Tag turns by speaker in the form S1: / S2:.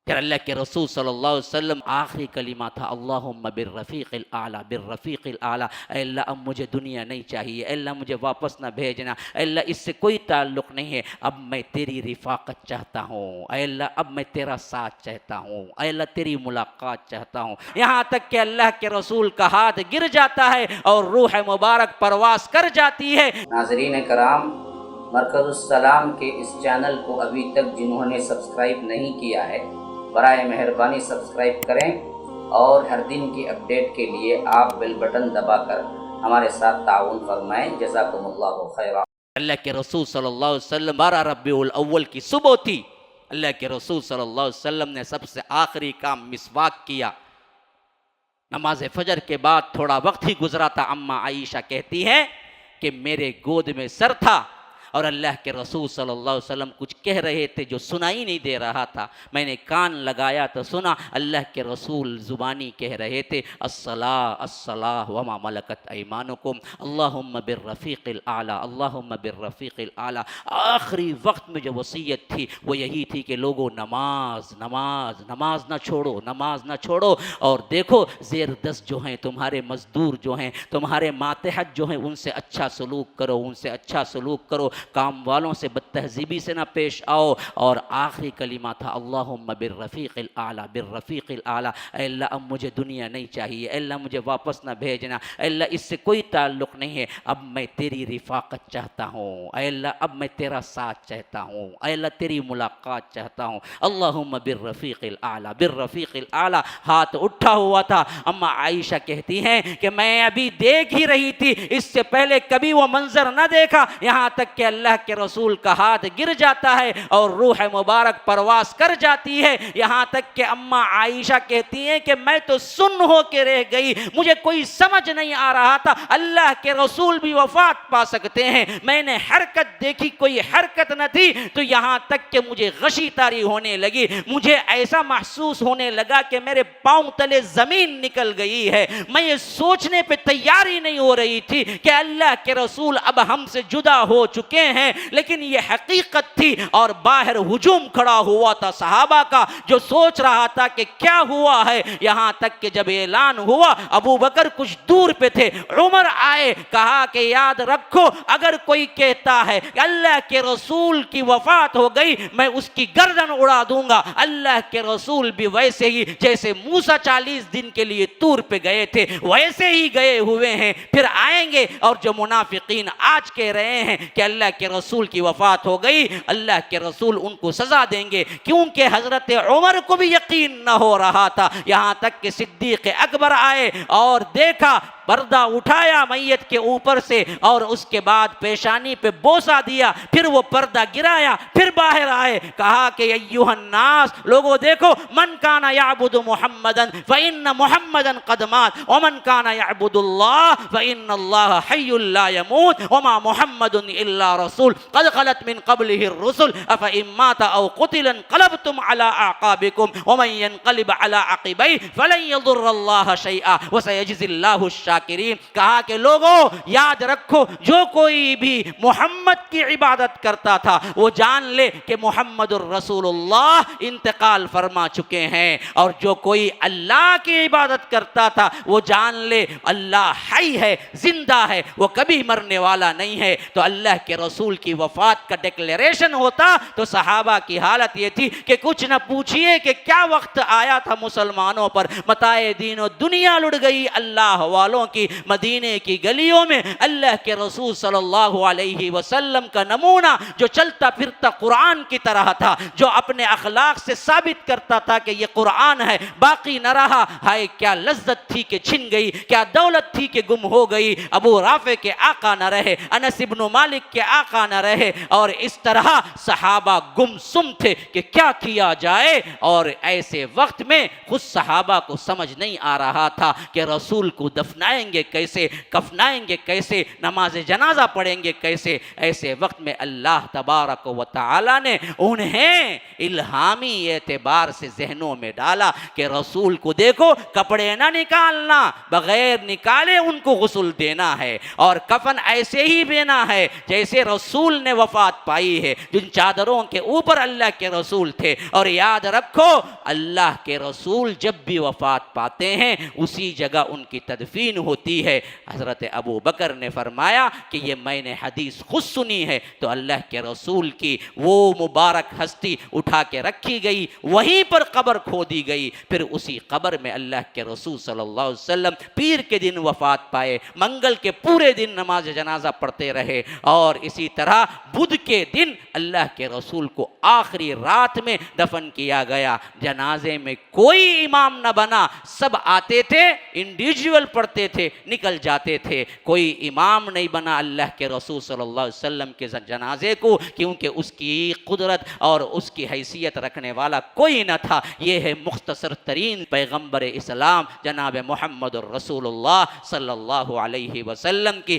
S1: پھر اللہ کے رسول صلی اللہ علیہ وسلم آخری کلمہ تھا اللہم بالرفیق الاعلیٰ بالرفیق الاعلیٰ، اے اللہ اب مجھے دنیا نہیں چاہیے، اے اللہ مجھے واپس نہ بھیجنا، اے اللہ اس سے کوئی تعلق نہیں ہے، اب میں تیری رفاقت چاہتا ہوں، اے اللہ اب میں تیرا ساتھ چاہتا ہوں، اے اللہ تیری ملاقات چاہتا ہوں۔ یہاں تک کہ اللہ کے رسول کا ہاتھ گر جاتا ہے اور روح مبارک پرواز کر جاتی ہے۔
S2: ناظرین کرام، مرکز السلام کے اس چینل کو ابھی تک جنہوں نے سبسکرائب نہیں کیا ہے، برائے مہربانی سبسکرائب کریں اور ہر دن کی اپڈیٹ کے لیے آپ بیل بٹن دبا کر ہمارے ساتھ تعاون فرمائیں۔ جزاکم اللہ خیرا۔
S1: اللہ کے رسول صلی اللہ علیہ وسلم 12 ربیع الاول کی صبح تھی، اللہ کے رسول صلی اللہ علیہ وسلم نے سب سے آخری کام مسواک کیا۔ نماز فجر کے بعد تھوڑا وقت ہی گزرا تھا، اماں عائشہ کہتی ہے کہ میرے گود میں سر تھا اور اللہ کے رسول صلی اللہ علیہ وسلم کچھ کہہ رہے تھے جو سنائی نہیں دے رہا تھا، میں نے کان لگایا تو سنا اللہ کے رسول زبانی کہہ رہے تھے الصلاۃ الصلاۃ وما ملکت ایمانکم اللہم بالرفیق الاعلیٰ اللہم بالرفیق الاعلیٰ۔ آخری وقت میں جو وصیت تھی وہ یہی تھی کہ لوگوں نماز نماز نماز نہ چھوڑو، نماز نہ چھوڑو، اور دیکھو زیر دست جو ہیں تمہارے مزدور جو ہیں، تمہارے ماتحت جو ہیں، ان سے اچھا سلوک کرو، ان سے اچھا سلوک کرو، کام والوں سے بد تہذیبی سے نہ پیش آؤ۔ اور آخری کلمہ تھا اللہم بالرفیق الاعلیٰ بالرفیق الاعلیٰ، اے اللہ اب مجھے دنیا نہیں چاہیے، اے اللہ مجھے واپس نہ بھیجنا، اے اللہ اس سے کوئی تعلق نہیں ہے، اب میں تیری رفاقت چاہتا ہوں، اے اللہ اب میں تیرا ساتھ چاہتا ہوں، اے اللہ تیری ملاقات چاہتا ہوں۔ اللہم بالرفیق الاعلیٰ بالرفیق الاعلیٰ۔ ہاتھ اٹھا ہوا تھا۔ اما عائشہ کہتی ہیں کہ میں ابھی دیکھ ہی رہی تھی، اس سے پہلے کبھی وہ منظر نہ دیکھا، یہاں تک کہ اللہ کے رسول کا ہاتھ گر جاتا ہے اور روح مبارک پرواز کر جاتی ہے۔ یہاں تک کہ اماں عائشہ کہتی ہیں کہ میں تو سن ہو کے رہ گئی، مجھے کوئی سمجھ نہیں آ رہا تھا اللہ کے رسول بھی وفات پا سکتے ہیں، میں نے حرکت دیکھی کوئی حرکت نہ تھی، تو یہاں تک کہ مجھے غشی طاری ہونے لگی، مجھے ایسا محسوس ہونے لگا کہ میرے پاؤں تلے زمین نکل گئی ہے۔ میں یہ سوچنے پہ تیاری نہیں ہو رہی تھی کہ اللہ کے رسول اب ہم سے جدا ہو چکے ہیں، لیکن یہ حقیقت تھی، اور باہر ہجوم کھڑا ہوا تھا صحابہ کا جو سوچ رہا تھا کہ کیا ہوا ہے۔ یہاں تک کہ جب اعلان ہوا ابو بکر کچھ دور پہ تھے، عمر آئے، کہا کہ یاد رکھو اگر کوئی کہتا ہے کہ اللہ کے رسول کی وفات ہو گئی میں اس کی گردن اڑا دوں گا، اللہ کے رسول بھی ویسے ہی جیسے موسیٰ 40 دن کے لیے طور پہ گئے تھے ویسے ہی گئے ہوئے ہیں، پھر آئیں گے۔ اور جو منافقین آج کہہ رہے ہیں کہ اللہ کے رسول کی وفات ہو گئی، اللہ کے رسول ان کو سزا دیں گے، کیونکہ حضرت عمر کو بھی یقین نہ ہو رہا تھا۔ یہاں تک کہ صدیق اکبر آئے اور دیکھا، پردہ اٹھایا میت کے اوپر سے، اور اس کے بعد پیشانی پہ بوسہ دیا، پھر وہ پردہ گرایا، پھر باہر آئے، کہا کہ ایھا الناس، لوگوں دیکھو، من کان یعبد محمدا فإن محمدا قد مات ومن کان یعبد اللہ فإن اللہ حی لا يموت وما محمد الا رسول قد خلت من قبله الرسل افإن مات او قتل انقلبتم على اعقابكم ومن ينقلب على عقبيه فلن يضر الله شيئا وسيجزي الله الشاکرین۔ کہا کہ لوگوں یاد رکھو، جو کوئی بھی محمد کی عبادت کرتا تھا وہ جان لے کہ محمد الرسول اللہ انتقال فرما چکے ہیں، اور جو کوئی اللہ کی عبادت کرتا تھا وہ جان لے اللہ حی ہے، زندہ ہے، وہ کبھی مرنے والا نہیں ہے۔ تو اللہ کے رسول کی وفات کا ڈکلیریشن ہوتا تو صحابہ کی حالت یہ تھی کہ کچھ نہ پوچھئے کہ کیا وقت آیا تھا مسلمانوں پر، متاع دین و دنیا لڑ گئی اللہ والوں کی۔ مدینے کی گلیوں میں اللہ کے رسول صلی اللہ علیہ وسلم کا نمونہ جو چلتا پھرتا قرآن کی طرح تھا، جو اپنے اخلاق سے ثابت کرتا تھا کہ یہ قرآن ہے، باقی نہ رہا۔ ہائے کیا لذت تھی کہ چھن گئی، کیا دولت تھی کہ گم ہو گئی، ابو رافع کے آقا نہ رہے، انس بن مالک کے آقا نہ رہے، اور اس طرح صحابہ گم سم تھے کہ کیا کیا جائے۔ اور ایسے وقت میں خود صحابہ کو سمجھ نہیں آ رہا تھا کہ رسول کو دفنائیں گے کیسے، کفنائیں گے کیسے، نماز جنازہ پڑھیں گے کیسے۔ ایسے وقت میں اللہ تبارک و تعالی نے انہیں الہامی اعتبار سے ذہنوں میں ڈالا کہ رسول کو دیکھو، کپڑے نہ نکالنا، بغیر نکالے ان کو غسل دینا ہے، اور کفن ایسے ہی دینا ہے جیسے رسول نے وفات پائی ہے، جن چادروں کے اوپر اللہ کے رسول تھے۔ اور یاد رکھو اللہ کے رسول جب بھی وفات پاتے ہیں اسی جگہ ان کی تدفین ہوتی ہے۔ حضرت ابو بکر نے فرمایا کہ یہ میں نے حدیث خود سنی ہے، تو اللہ کے رسول کی وہ مبارک ہستی اٹھا کے رکھی گئی، وہیں پر قبر کھودی گئی، پھر اسی قبر میں اللہ کے رسول صلی اللہ علیہ وسلم پیر کے دن وفات پائے، منگل کے پورے دن نماز جنازہ پڑھتے رہے، اور اسی طرح بدھ کے دن اللہ کے رسول کو آخری رات میں دفن کیا گیا۔ جنازے میں کوئی امام نہ بنا، سب آتے تھے، انڈیویجول پڑھتے تھے، نکل جاتے تھے، کوئی امام نہیں بنا اللہ کے رسول صلی اللہ علیہ وسلم کے جنازے کو، کیونکہ اس کی قدرت اور اس کی حیثیت رکھنے والا کوئی نہ تھا۔ یہ ہے مختصر ترین پیغمبر اسلام جناب محمد الرسول اللہ صلی اللہ علیہ وسلم کی